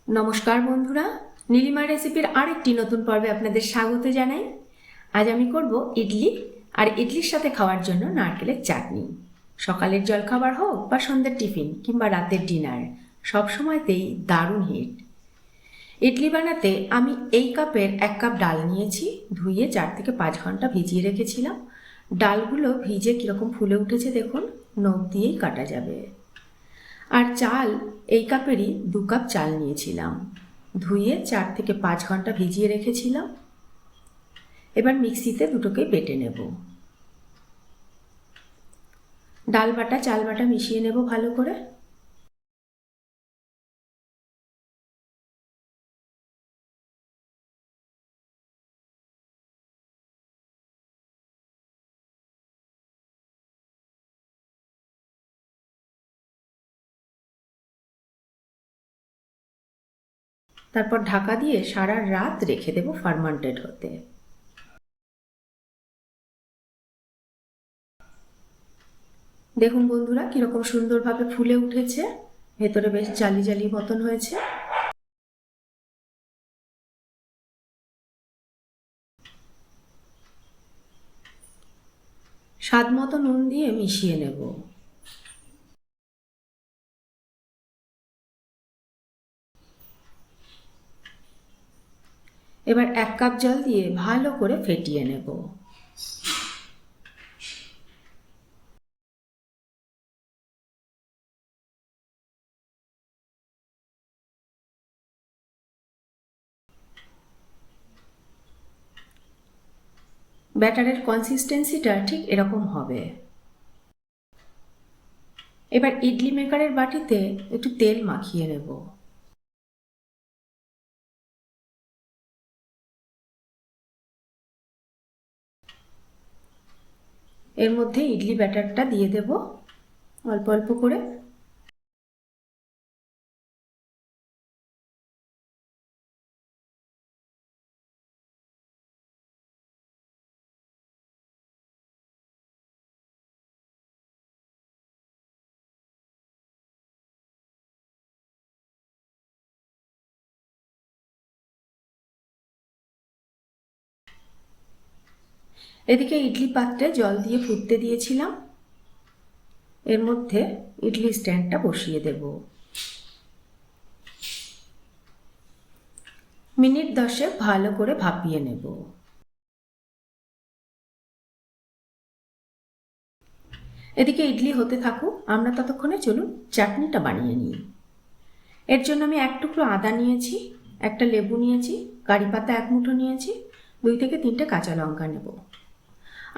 নমস্কার বন্ধুরা, নীলিমা রেসিপির আরেকটি নতুন পর্বে আপনাদের স্বাগত জানাই। আজ আমি করব ইডলি, আর ইডলির সাথে খাওয়ার জন্য নারকেলের চাটনি। সকালের জলখাবার হোক বা সন্ধ্যের টিফিন কিংবা রাতের ডিনার, সব সময়তেই দারুণ হিট। ইডলি বানাতে আমি এই কাপের 1 কাপ ডাল নিয়েছি, ধুয়ে 4 থেকে 5 ঘন্টা ভিজিয়ে রেখেছিলাম। ডালগুলো ভিজে কীরকম ফুলে উঠেছে দেখুন, নখ দিয়েই কাটা যাবে। আর চাল এই কাপেরই 2 কাপ চাল নিয়েছিলাম, ধুয়ে 4 থেকে 5 ঘন্টা ভিজিয়ে রেখেছিলাম। এবার মিক্সিতে দুটোকেই বেটে নেব। ডাল বাটা চাল বাটা মিশিয়ে নেব ভালো করে। তারপর ঢাকা দিয়ে সারা রাত রেখে দেব ফার্মান্টেড হতে। দেখুন বন্ধুরা, কিরকম সুন্দরভাবে ফুলে উঠেছে, ভেতরে বেশ জালি জালি মতন হয়েছে। স্বাদ মতো নুন দিয়ে মিশিয়ে নেব। এবার 1 কাপ জল দিয়ে ভালো করে ফেটিয়ে নেব। ব্যাটারের কনসিস্টেন্সিটা ঠিক এরকম হবে। এবার ইডলি মেকারের বাটিতে একটু তেল মাখিয়ে নেব। এর মধ্যে ইডলি ব্যাটারটা দিয়ে দেব অল্প অল্প করে। এদিকে ইডলি পাত্রে জল দিয়ে ফুটতে দিয়েছিলাম, এর মধ্যে ইডলি স্ট্যান্ডটা বসিয়ে দেব। মিনিট 10 ভালো করে ভাপিয়ে নেব। এদিকে ইডলি হতে থাকুক, আমরা ততক্ষণে চলুন চাটনিটা বানিয়ে নিই। এর জন্য আমি 1 টুকরো আদা নিয়েছি, একটা লেবু নিয়েছি, কারি পাতা 1 মুঠো নিয়েছি, 2 থেকে 3টে কাঁচা লঙ্কা নেব।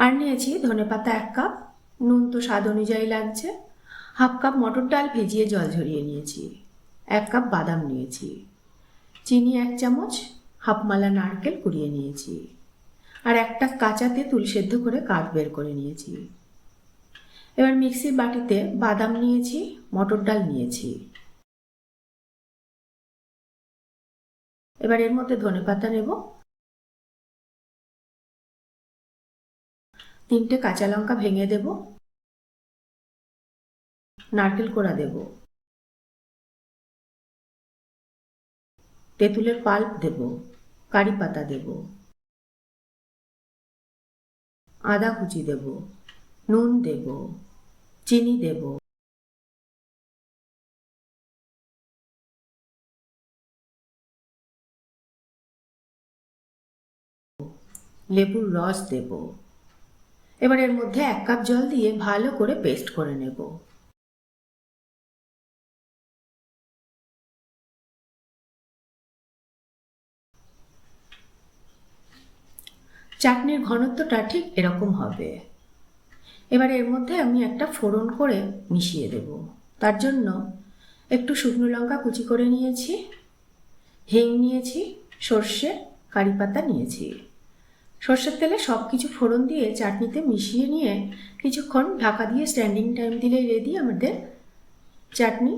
আর নিয়েছি ধনেপাতা 1 কাপ, নুন তো স্বাদ অনুযায়ী লাগছে। 1/2 কাপ মটর ডাল ভিজিয়ে জল ঝরিয়ে নিয়েছি। 1 কাপ বাদাম নিয়েছি, চিনি 1 চামচ, হাফ মালা নারকেল কুড়িয়ে নিয়েছি, আর একটা কাঁচা তেঁতুল সেদ্ধ করে কাঠ বের করে নিয়েছি। এবার মিক্সির বাটিতে বাদাম নিয়েছি, মটর ডাল নিয়েছি। এবার এর মধ্যে ধনেপাতা নেব, 3টে কাঁচা লঙ্কা ভেঙে দেব, নারকেল কোড়া দেব, তেঁতুলের পাল্প দেব, কারি পাতা দেব, আদা কুচি দেব, নুন দেব, চিনি দেব, লেবুর রস দেব। এবার এর মধ্যে 1 কাপ জল দিয়ে ভালো করে পেস্ট করে নেব। চাটনির ঘনত্বটা ঠিক এরকম হবে। এবার এর মধ্যে আমি একটা ফোড়ন করে মিশিয়ে দেব। তার জন্য একটু শুকনো লঙ্কা কুচি করে নিয়েছি, হিং নিয়েছি, সর্ষে, কারি পাতা নিয়েছি। সর্ষের তেলে সব কিছু ফোড়ন দিয়ে চাটনিতে মিশিয়ে নিয়ে কিছুক্ষণ ঢাকা দিয়ে স্ট্যান্ডিং টাইম দিলেই রেডি আমাদের চাটনি।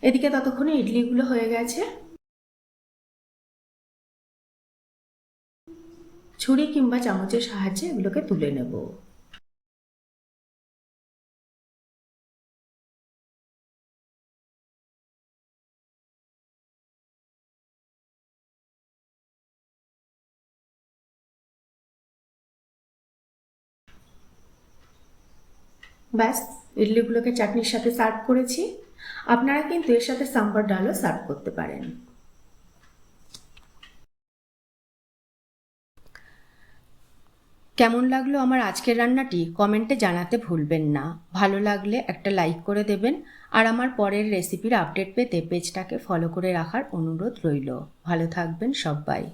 এদিকে ততক্ষণে ইডলিগুলো হয়ে গেছে। ছুরি কিংবা চামচের সাহায্যে এগুলোকে তুলে নেব। ব্যাস, ইডলিগুলোকে চাটনির সাথে সার্ভ করেছি। আপনারা কিন্তু এর সাথে সাম্বার ডালও সার্ভ করতে পারেন। কেমন লাগলো আমার আজকের রান্নাটি কমেন্টে জানাতে ভুলবেন না। ভালো লাগলে একটা লাইক করে দেবেন, আর আমার পরের রেসিপির আপডেট পেতে পেজটাকে ফলো করে রাখার অনুরোধ রইল। ভালো থাকবেন সবাই।